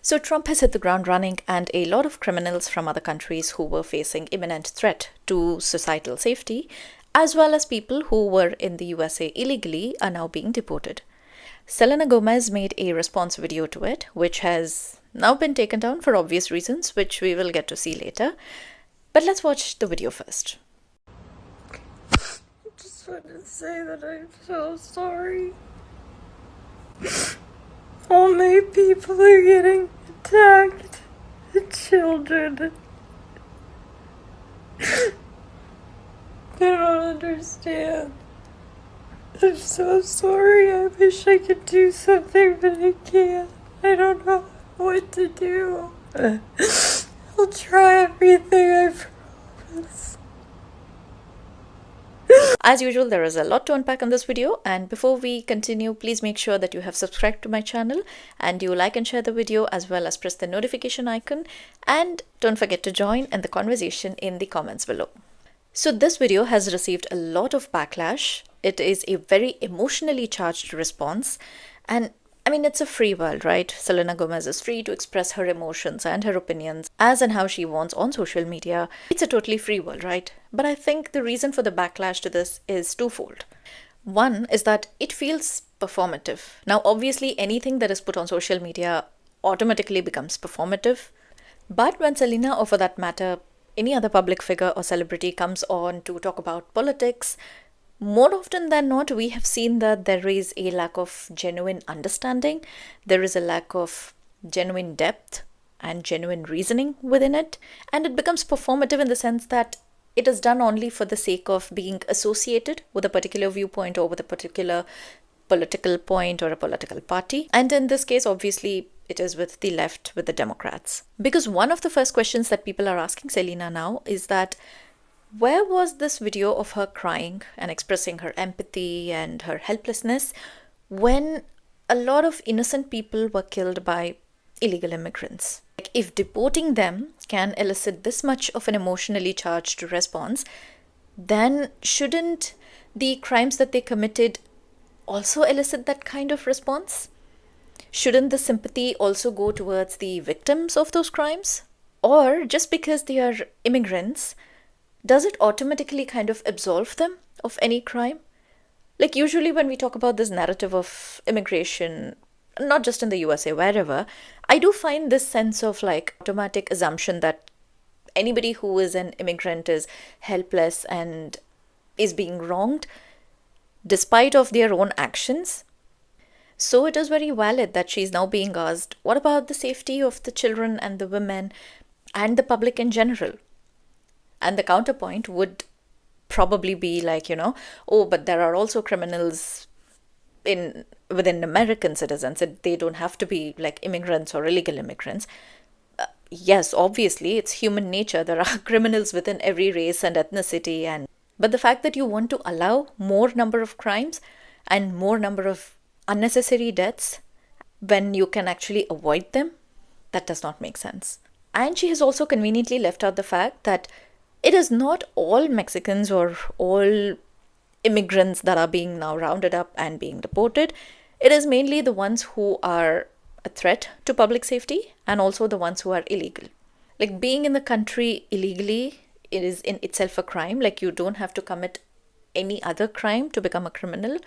So Trump has hit the ground running, and a lot of criminals from other countries who were facing imminent threat to societal safety, as well as people who were in the USA illegally, are now being deported. Selena Gomez made a response video to it, which has now been taken down for obvious reasons, which we will get to see later. But let's watch the video first. I just want to say that I'm so sorry. All my people are getting attacked. The children. They don't understand. I'm so sorry. I wish I could do something, but I can't. I don't know what to do. I'll try everything, I promise. As usual, there is a lot to unpack in this video, and before we continue, please make sure that you have subscribed to my channel and you like and share the video, as well as press the notification icon, and don't forget to join in the conversation in the comments below. So this video has received a lot of backlash. It is a very emotionally charged response, and I mean, it's a free world, right? Selena Gomez is free to express her emotions and her opinions as and how she wants on social media. It's a totally free world, right? But I think the reason for the backlash to this is twofold. One is that it feels performative. Now, obviously, anything that is put on social media automatically becomes performative. But when Selena, or for that matter, any other public figure or celebrity comes on to talk about politics, more often than not, we have seen that there is a lack of genuine understanding. There is a lack of genuine depth and genuine reasoning within it. And it becomes performative in the sense that it is done only for the sake of being associated with a particular viewpoint or with a particular political point or a political party. And in this case, obviously, it is with the left, with the Democrats. Because one of the first questions that people are asking Selena now is that, where was this video of her crying and expressing her empathy and her helplessness when a lot of innocent people were killed by illegal immigrants? Like, if deporting them can elicit this much of an emotionally charged response, then shouldn't the crimes that they committed also elicit that kind of response? Shouldn't the sympathy also go towards the victims of those crimes? Or just because they are immigrants, does it automatically kind of absolve them of any crime? Like, usually when we talk about this narrative of immigration, not just in the USA, wherever, I do find this sense of like automatic assumption that anybody who is an immigrant is helpless and is being wronged despite of their own actions. So it is very valid that she's now being asked, what about the safety of the children and the women and the public in general? And the counterpoint would probably be like, oh, but there are also criminals within American citizens. They don't have to be like immigrants or illegal immigrants. Yes, obviously, it's human nature. There are criminals within every race and ethnicity. But the fact that you want to allow more number of crimes and more number of unnecessary deaths when you can actually avoid them, that does not make sense. And she has also conveniently left out the fact that it is not all Mexicans or all immigrants that are being now rounded up and being deported. It is mainly the ones who are a threat to public safety and also the ones who are illegal. Like, being in the country illegally, it is in itself a crime. Like, you don't have to commit any other crime to become a criminal.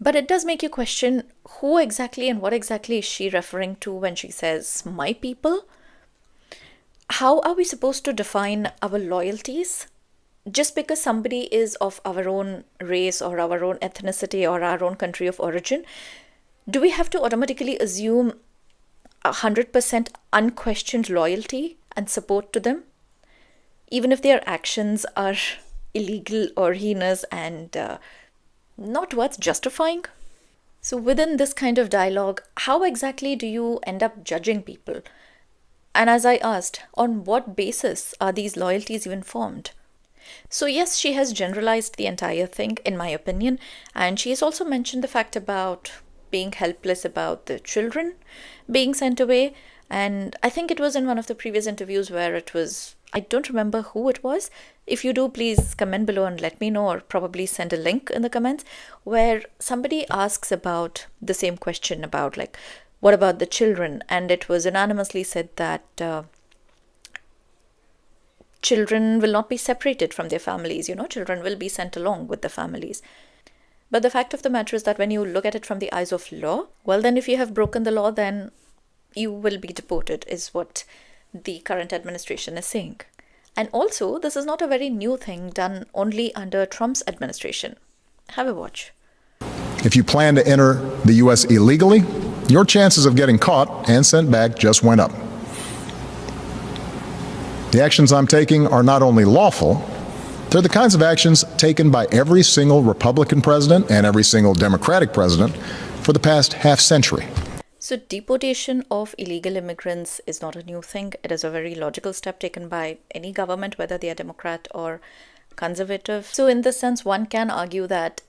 But it does make you question who exactly and what exactly is she referring to when she says my people? How are we supposed to define our loyalties? Just because somebody is of our own race or our own ethnicity or our own country of origin, do we have to automatically assume 100% unquestioned loyalty and support to them? Even if their actions are illegal or heinous and not worth justifying? So within this kind of dialogue, how exactly do you end up judging people? And as I asked, on what basis are these loyalties even formed? So yes, she has generalized the entire thing, in my opinion, and she has also mentioned the fact about being helpless about the children being sent away. And I think it was in one of the previous interviews where it was, I don't remember who it was. If you do, please comment below and let me know, or probably send a link in the comments, where somebody asks about the same question about like, What about the children? And it was unanimously said that children will not be separated from their families. Children will be sent along with the families. But the fact of the matter is that when you look at it from the eyes of law, well, then if you have broken the law, then you will be deported, is what the current administration is saying. And also, this is not a very new thing done only under Trump's administration. Have a watch. If you plan to enter the U.S. illegally, your chances of getting caught and sent back just went up. The actions I'm taking are not only lawful, they're the kinds of actions taken by every single Republican president and every single Democratic president for the past half century. So deportation of illegal immigrants is not a new thing. It is a very logical step taken by any government, whether they are Democrat or conservative. So in this sense, one can argue that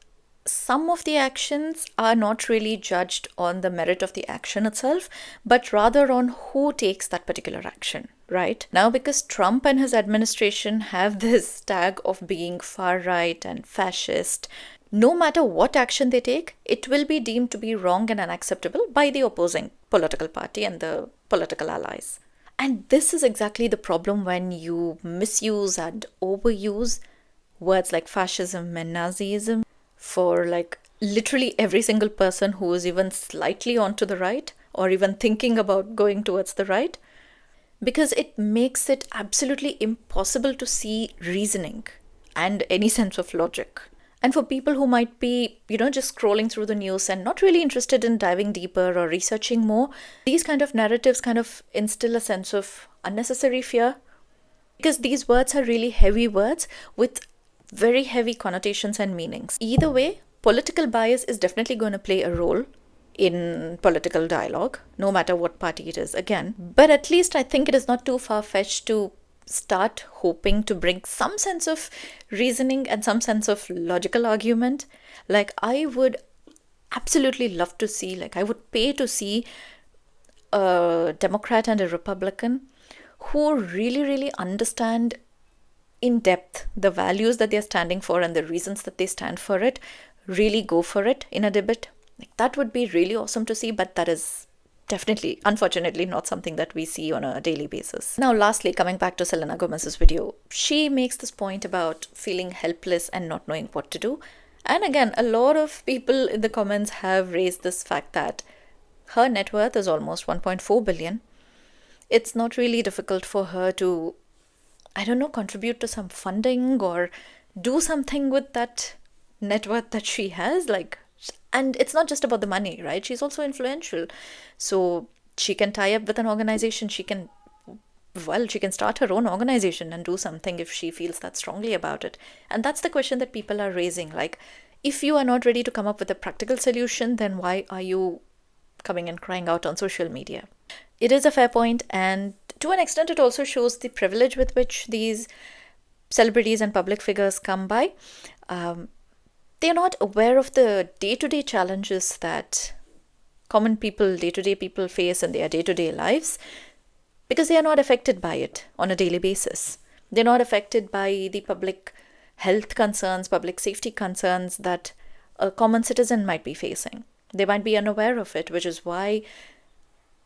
some of the actions are not really judged on the merit of the action itself, but rather on who takes that particular action, right? Now, because Trump and his administration have this tag of being far right and fascist, no matter what action they take, it will be deemed to be wrong and unacceptable by the opposing political party and the political allies. And this is exactly the problem when you misuse and overuse words like fascism and Nazism for like literally every single person who is even slightly onto the right or even thinking about going towards the right, because it makes it absolutely impossible to see reasoning and any sense of logic. And for people who might be, just scrolling through the news and not really interested in diving deeper or researching more, these kind of narratives kind of instill a sense of unnecessary fear, because these words are really heavy words with very heavy connotations and meanings. Either way, political bias is definitely going to play a role in political dialogue, no matter what party it is again. But at least I think it is not too far-fetched to start hoping to bring some sense of reasoning and some sense of logical argument. Like, I would absolutely love to see, I would pay to see a Democrat and a Republican who really, really understand in depth the values that they're standing for and the reasons that they stand for it, really go for it in a debate. That would be really awesome to see, but that is definitely, unfortunately, not something that we see on a daily basis. Now, lastly, coming back to Selena Gomez's video, she makes this point about feeling helpless and not knowing what to do. And again, a lot of people in the comments have raised this fact that her net worth is almost 1.4 billion. It's not really difficult for her to, contribute to some funding or do something with that net worth that she has. And it's not just about the money, right? She's also influential. So she can tie up with an organization. She can start her own organization and do something if she feels that strongly about it. And that's the question that people are raising. If you are not ready to come up with a practical solution, then why are you coming and crying out on social media? It is a fair point, and to an extent, it also shows the privilege with which these celebrities and public figures come by. They're not aware of the day-to-day challenges that common people, day-to-day people face in their day-to-day lives, because they are not affected by it on a daily basis. They're not affected by the public health concerns, public safety concerns that a common citizen might be facing. They might be unaware of it, which is why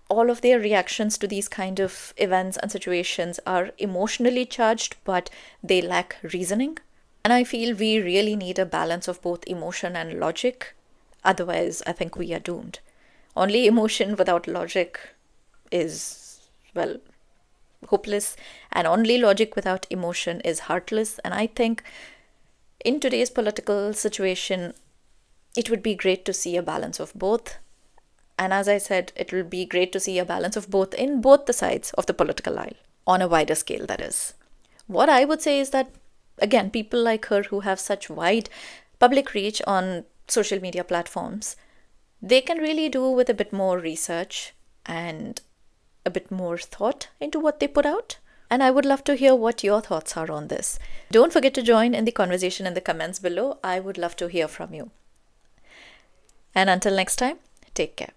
all of their reactions to these kind of events and situations are emotionally charged, but they lack reasoning. And I feel we really need a balance of both emotion and logic. Otherwise, I think we are doomed. Only emotion without logic is, hopeless. And only logic without emotion is heartless. And I think in today's political situation, it would be great to see a balance of both. And as I said, it will be great to see a balance of both in both the sides of the political aisle, on a wider scale, that is. What I would say is that, again, people like her who have such wide public reach on social media platforms, they can really do with a bit more research and a bit more thought into what they put out. And I would love to hear what your thoughts are on this. Don't forget to join in the conversation in the comments below. I would love to hear from you. And until next time, take care.